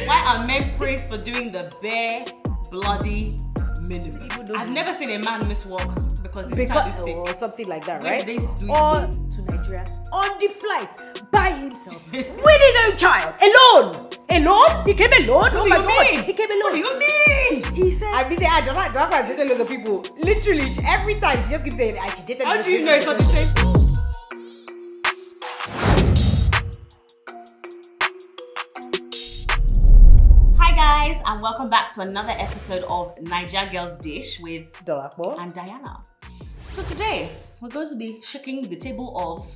Why are men praised for doing the bare, bloody minimum? I've never seen a man miss work because his child is sick. Or something like that, Where right? they used to do Or it. to Nigeria on the flight by himself with his own child alone. Alone? He came alone. Oh my God! He came alone. What do you mean? He said, "I mean, Jama dated loads of people. Literally, every time she just keeps saying, she dated." How do you know it's not the same? Hi guys, and welcome back to another episode of Naija Girls Dish with Dolakbo and Diana. So today we're going to be shaking the table of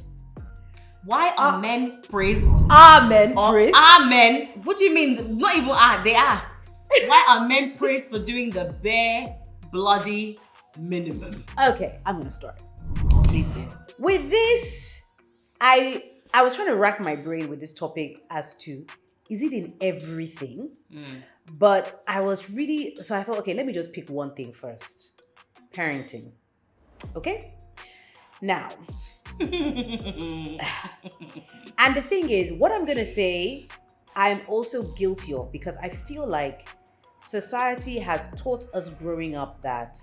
why are men praised? Are men praised? Are men? What do you mean? Not even are, they are. Why are men praised for doing the bare, bloody minimum? Okay, I'm gonna start. Please do. With this, I was trying to rack my brain with this topic as to, is it in everything? But I was really, so I thought, okay, let me just pick one thing first. Parenting. Okay? Now, and the thing is, what I'm going to say, I'm also guilty of, because I feel like society has taught us growing up that,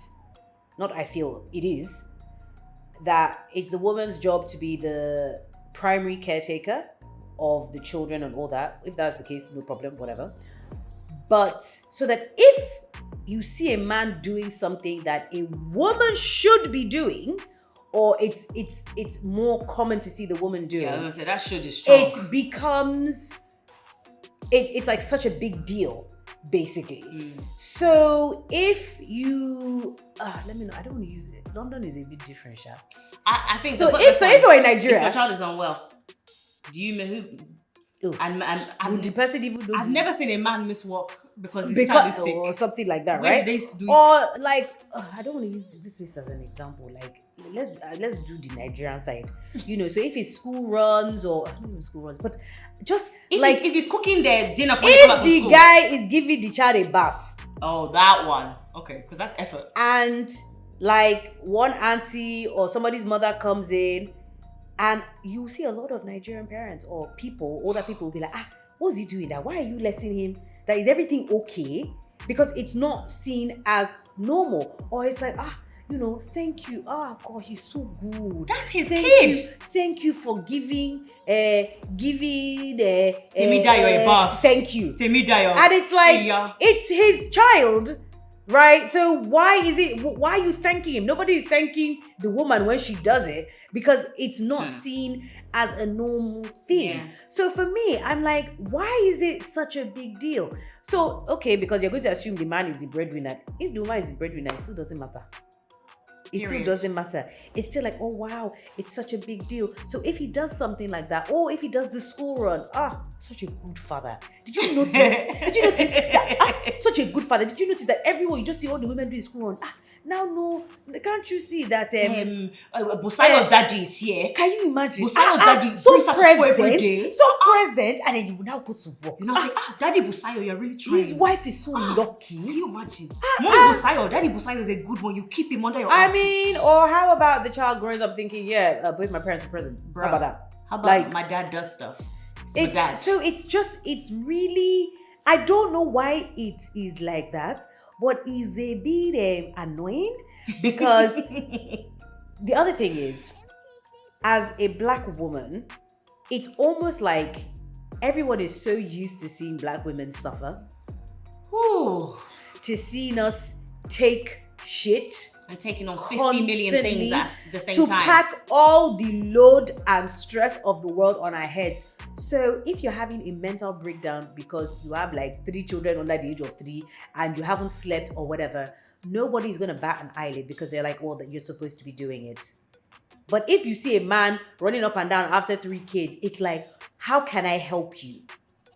not I feel, it is, that it's the woman's job to be the primary caretaker of the children and all that. If that's the case, no problem, whatever. But so that if you see a man doing something that a woman should be doing, or it's more common to see the woman doing, Yeah, I was gonna say that should is strong. it becomes it's like such a big deal, basically. So if you let me know, I don't want to use it. London is a bit different, Sha. I think So if you're in Nigeria, if your child is unwell, do you know who? And would the person even do I've never seen a man miss work because his child is sick or something like that, Where right? they used to do it. Or like, I don't want to use this place as an example. Like, let's do the Nigerian side. You know, so if it's school runs, or I don't know if school runs, but just if he's cooking their dinner for if the guy is giving the child a bath. Oh, that one. Okay, because that's effort. And like one auntie or somebody's mother comes in, and you see a lot of Nigerian parents or people, older people will be like, what's he doing that? Why are you letting him? That is everything okay? Because it's not seen as normal. Or it's like, thank you. God, he's so good. That's his kid. Thank you for giving Temidayo a bath. Thank you. Temidayo. And it's like, it's his child. Right? So why are you thanking him? Nobody is thanking the woman when she does it, because it's not seen as a normal thing. Yeah. So for me, I'm like, why is it such a big deal? So, okay, because you're going to assume the man is the breadwinner. If the woman is the breadwinner, it still doesn't matter. Still doesn't matter. It's still like, oh wow, it's such a big deal. So if he does something like that, or if he does the school run, such a good father. Did you notice? That, such a good father. Did you notice that everywhere you just see all the women doing school run? Now, no, can't you see that? Busayo's daddy is here. Can you imagine? Busayo's daddy so brings her to school every present, day. so present, and then you will now go to work. You now say, Daddy Busayo, you're really trying. His wife is so lucky. Can you imagine? Mommy Busayo, Daddy Busayo is a good one. You keep him under your arm. I mean, or how about the child grows up thinking, both my parents are present. How about that? How about my dad does stuff? It's really, I don't know why it is like that, but it's a bit annoying, because the other thing is, as a black woman, it's almost like everyone is so used to seeing black women suffer, to seeing us take shit and taking on 50 million things at the same time. To pack all the load and stress of the world on our heads. So if you're having a mental breakdown because you have like 3 children under the age of 3 and you haven't slept or whatever, nobody's going to bat an eyelid, because they're like, that you're supposed to be doing it. But if you see a man running up and down after 3 kids, it's like, how can I help you?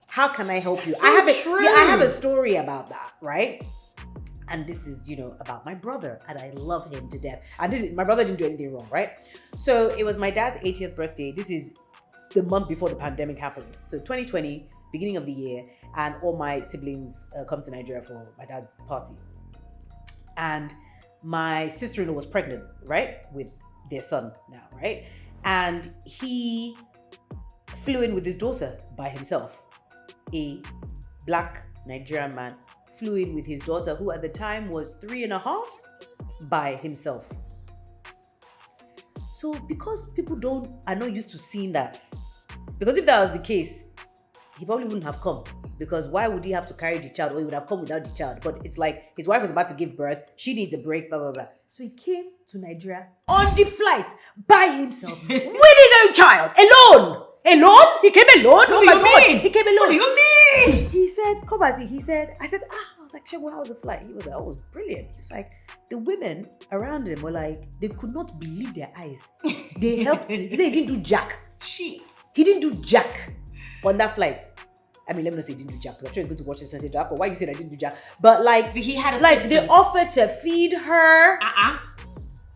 How can I help you? So I have a story about that, right? And this is, about my brother, and I love him to death. And my brother didn't do anything wrong, right? So it was my dad's 80th birthday. This is the month before the pandemic happened. So 2020, beginning of the year, and all my siblings come to Nigeria for my dad's party. And my sister-in-law was pregnant, right? With their son now, right? And he flew in with his daughter by himself. A black Nigerian man, flew in with his daughter, who at the time was 3.5, by himself. So because people are not used to seeing that, because if that was the case, he probably wouldn't have come. Because why would he have to carry the child, or he would have come without the child? But it's like his wife was about to give birth, she needs a break, blah blah blah. So he came to Nigeria on the flight by himself with his own child, alone. Alone? He came alone? Oh my God! He came alone. What do you mean? He said, "Come as he said." I said, I was like, "Shego, how was the flight?" He was like, "Oh, it was brilliant." He was like, the women around him were like, they could not believe their eyes. They helped him. He said he didn't do jack. Sheets. He didn't do jack on that flight. I mean, let me not say he didn't do jack, because I'm sure he's going to watch this and say, "Jack, but why you said I didn't do jack?" But like, But he had like assistance. they offered to feed her. Uh-uh.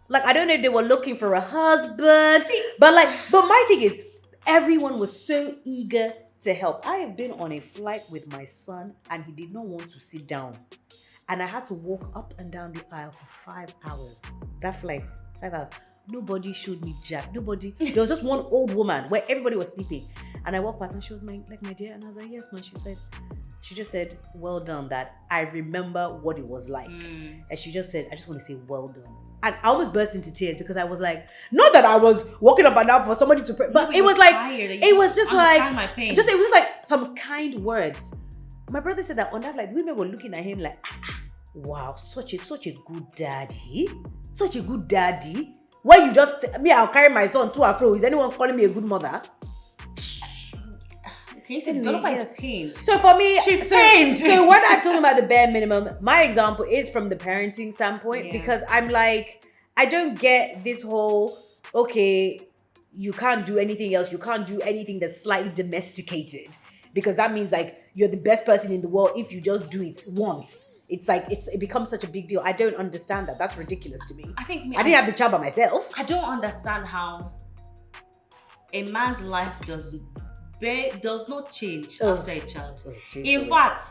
Like, I don't know if they were looking for a husband. But my thing is, everyone was so eager to help. I have been on a flight with my son and he did not want to sit down. And I had to walk up and down the aisle for 5 hours. That flight, 5 hours. Nobody showed me jack. Nobody. There was just one old woman where everybody was sleeping. And I walked past and she was like, "My dear." And I was like, "Yes, man." She just said, "Well done, that I remember what it was like." And she just said, "I just want to say well done." And I almost burst into tears because I was like, not that I was walking up and down for somebody to pray, but it was like, it was just like, my pain. it was like some kind words. My brother said that on that, like, women were looking at him like, wow, such a good daddy. Such a good daddy. Why you just, I'll carry my son to and fro. Is anyone calling me a good mother? Can you say Dolopa is pained? So for me, she's pained. So when I'm talking about the bare minimum, my example is from the parenting standpoint, because I'm like, I don't get this whole, okay, you can't do anything else. You can't do anything that's slightly domesticated, because that means like you're the best person in the world if you just do it once. It's like it becomes such a big deal. I don't understand that. That's ridiculous to me. I think I didn't have the child by myself. I don't understand how a man's life does not change after a child. In fact,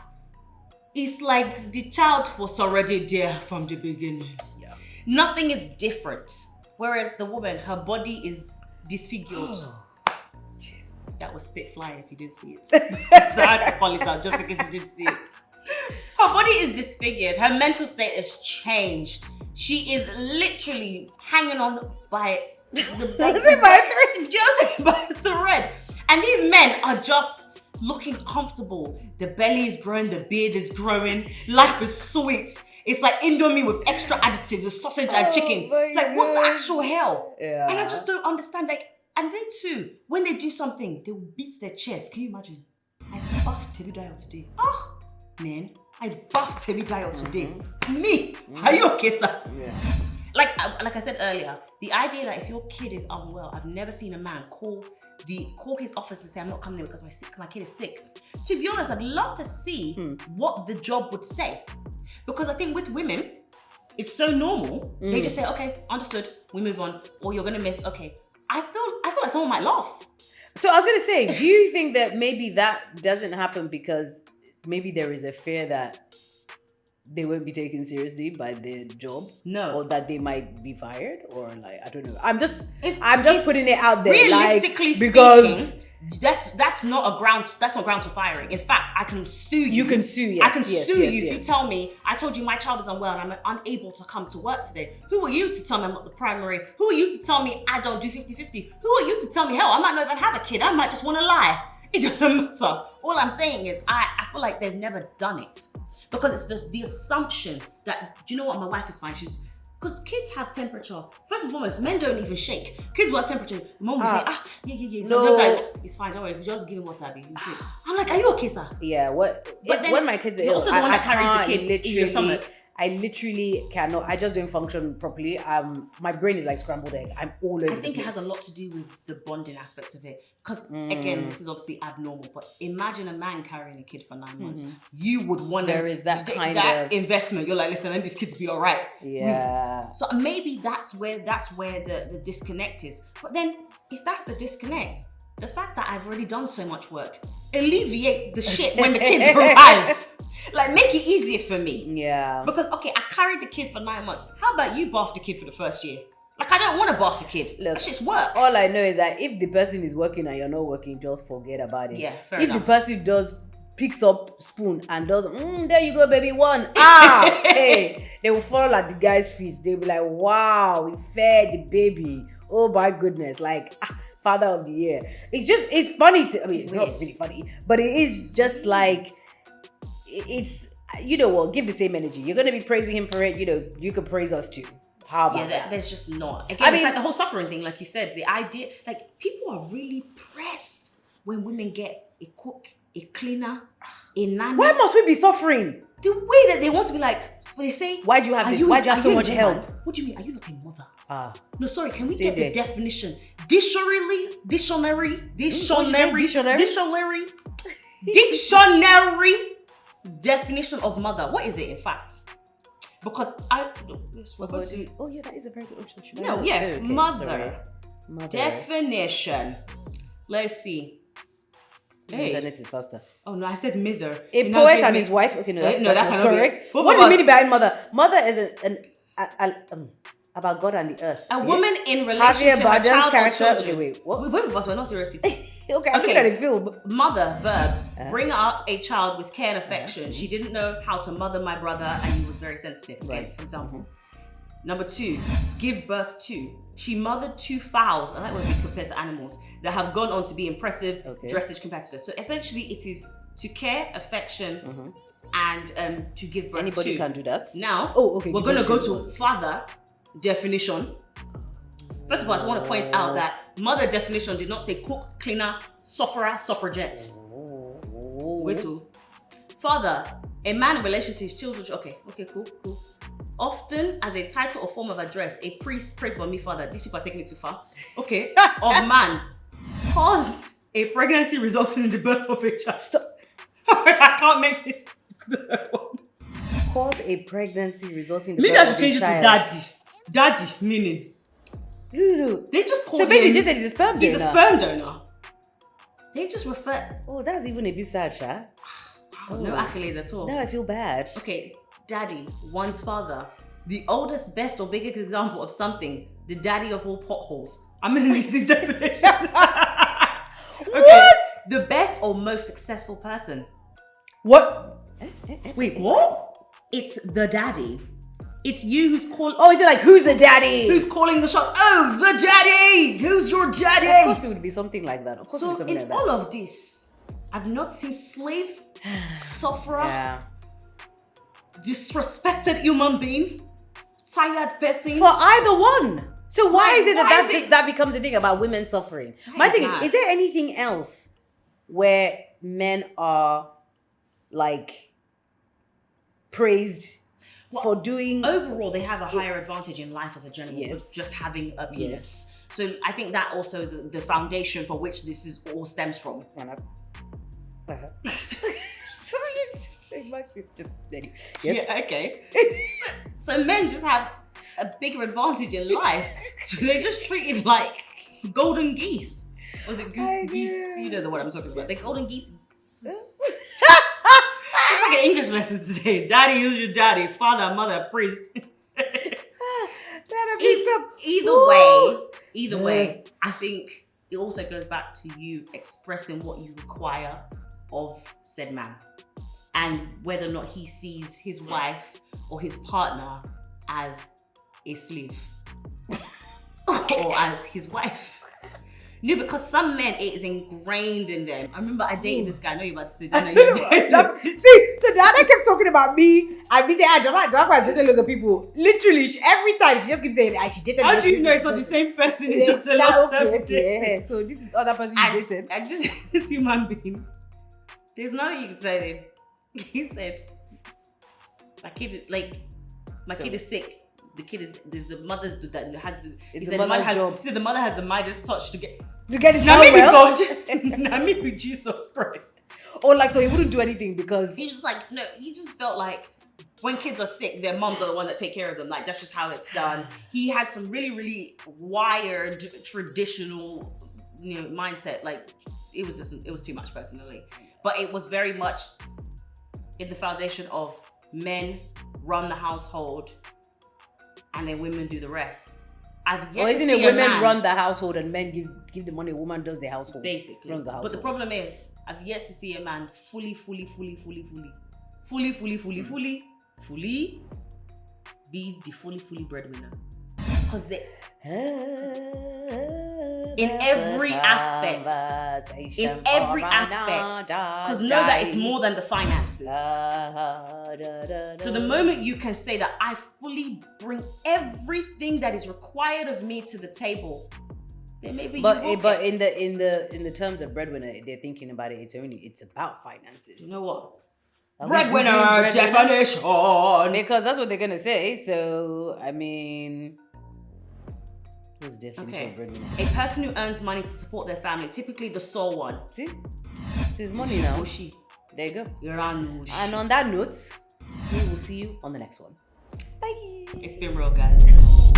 it's like the child was already there from the beginning. Yeah. Nothing is different. Whereas the woman, her body is disfigured. Jeez. That was spit flying if you didn't see it. So I had to call it out just in case you didn't see it. Her body is disfigured. Her mental state has changed. She is literally hanging on by by a thread. And these men are just looking comfortable. The belly is growing, the beard is growing. Life is sweet. It's like Indomie with extra additives, with sausage and chicken. Like, what the actual hell? Yeah. And I just don't understand. Like, and they too, when they do something, they will beat their chest. Can you imagine? I buffed Tebidayo today. Oh, man, I buffed Tebidayo today. Me? Are you okay, sir? Yeah. Like I said earlier, the idea that if your kid is unwell, I've never seen a man call his office and say, "I'm not coming in because my kid is sick." To be honest, I'd love to see what the job would say, because I think with women, it's so normal. They just say, "Okay, understood. We move on," or "You're gonna miss." Okay, I feel like someone might laugh. So I was gonna say, do you think that maybe that doesn't happen because maybe there is a fear that they won't be taken seriously by their job? No. Or that they might be fired? Or like, I don't know. I'm just putting it out there. Realistically because speaking, that's not grounds for firing. In fact, I can sue you. You can sue, yes. I can sue you if you tell me, "I told you my child is unwell and I'm unable to come to work today." Who are you to tell me I'm not the primary? Who are you to tell me I don't do 50-50? Who are you to tell me, hell, I might not even have a kid. I might just want to lie. It doesn't matter. All I'm saying is I feel like they've never done it. Because it's just the assumption that, do you know what, my wife is fine. Because kids have temperature. First and foremost, men don't even shake. Kids will have temperature. The mom will say, yeah. Sometimes like, it's fine, don't worry. If you just give him water, you sleep. I'm like, are you okay, sir? Yeah, when my kids are ill, also the one that carried the kid in your stomach. I literally cannot. I just don't function properly. My brain is like scrambled egg. I'm all over. I think it has a lot to do with the bonding aspect of it. Because again, this is obviously abnormal. But imagine a man carrying a kid for 9 months. You would want there is that kind that of investment. You're like, listen, let these kids be all right. Yeah. So maybe that's where the disconnect is. But then, if that's the disconnect, the fact that I've already done so much work, alleviate the shit when the kids arrive. Like, make it easier for me. Yeah. Because, okay, I carried the kid for 9 months. How about you bath the kid for the first year? Like, I don't want to bath a kid. Look, that shit's work. All I know is that if the person is working and you're not working, just forget about it. Yeah, fair if enough. the person does picks up spoon and does, there you go, baby, one. Ah, hey, they will fall at the guy's feet. They'll be like, wow, we fed the baby. Oh my goodness, like, father of the year. It's funny to, it's not really funny, but it is just like, it's, give the same energy. You're going to be praising him for it, you can praise us too. How about that? There's just not. Again, it's like the whole suffering thing, like you said, the idea, like, people are really pressed when women get a cook, a cleaner, a nanny. Why must we be suffering? The way that they want to be like, they say, why do you have this? Why do you have so much help? What do you mean? Are you not a mother? No, sorry, can we get the definition? Dictionary definition of mother. What is it, in fact? Because oh yeah, that is a very good option. Mother. Definition. Let's see. Internet is faster. Oh no, I said mither. A poet and his wife. Okay, no, that's that not correct. What do you mean by mother? Mother is about God and the earth. A woman in relation to her child or children. Okay, wait. What? Both of us were not serious people. Okay, I'm looking at the film. Mother, verb. Bring up a child with care and affection. She didn't know how to mother my brother and he was very sensitive. Again, for example. Number 2, give birth to. She mothered 2 fowls, I like when we compare to animals, that have gone on to be impressive dressage competitors. So essentially it is to care, affection, and to give birth to. Anybody can do that. Now, we're going to go to father definition. First of all, I just want to point out that mother definition did not say cook, cleaner, sufferer, suffragette. Wait till. Father, a man in relation to his children. Okay, cool. Often as a title or form of address, a priest, pray for me, father. These people are taking it too far. Okay. Of man, cause a pregnancy resulting in the birth of a child. Stop. I can't make it. Cause a pregnancy resulting in the maybe birth I of should a change it to child. daddy. Daddy meaning. No. They just call so him. basically, just said he's a sperm donor. He's a sperm donor. They just refer. Oh, that's even a bit sad, Sha. Wow, no accolades at all. Now I feel bad. Okay, daddy, one's father. The oldest, best, or biggest example of something. The daddy of all potholes. I'm gonna need this definition. What? The best or most successful person. What? Wait, what? It's the daddy. It's you who's calling. Oh, is it like, who's the daddy? Who's calling the shots? Oh, the daddy! Who's your daddy? Of course it would be something like that. Of course it would be something like that. So in all of this, I've not seen slave, sufferer, disrespected human being, tired person. For either one. So why is it that becomes a thing about women suffering? My thing is there anything else where men are like praised for doing? Overall, they have a higher advantage in life as a general with just having a penis. So I think that also is the foundation for which this is all stems from. Yeah, okay. So men just have a bigger advantage in life. So they're just treated like golden geese. Was it geese? You know the one I'm talking about. They're golden geese. It's like an English lesson today. Daddy, who's your daddy? Father, mother, priest. Either way, I think it also goes back to you expressing what you require of said man. And whether or not he sees his wife or his partner as a slave. Or as his wife. No, because some men, it is ingrained in them. I remember I dated this guy. I know you're about to say that. See, so Diana kept talking about me. And me saying, Diana dated loads of people. Literally, every time she just keeps saying, she dated. How do you know it's not the same person? It's just a lot of okay. So this is the other person you dated. I just, this human being. There's nothing you can say. He said, my kid is sick. The kid is the mother's that has the. He said the mother has the Midas touch to get the child well. Now maybe Jesus Christ. Or like, so he wouldn't do anything because he was just like, no. He just felt like when kids are sick, their moms are the one that take care of them. Like that's just how it's done. He had some really, really wired traditional, mindset. Like it was too much personally, but it was very much in the foundation of men run the household. And then women do the rest. I've yet to see women run the household and men give the money? A woman does the household. Basically. Runs the household. But the problem is, I've yet to see a man fully be the fully breadwinner. Because they in every aspect, because know that it's more than the finances. So the moment you can say that I fully bring everything that is required of me to the table, then maybe but in the terms of breadwinner, they're thinking about it. It's about finances. You know what? Breadwinner definition, because that's what they're gonna say. So I mean, what's the definition of breadwinner? A person who earns money to support their family, typically the sole one. See, it's money now. Oshi. There you go. And on that note, we will see you on the next one. Bye. It's been real, guys.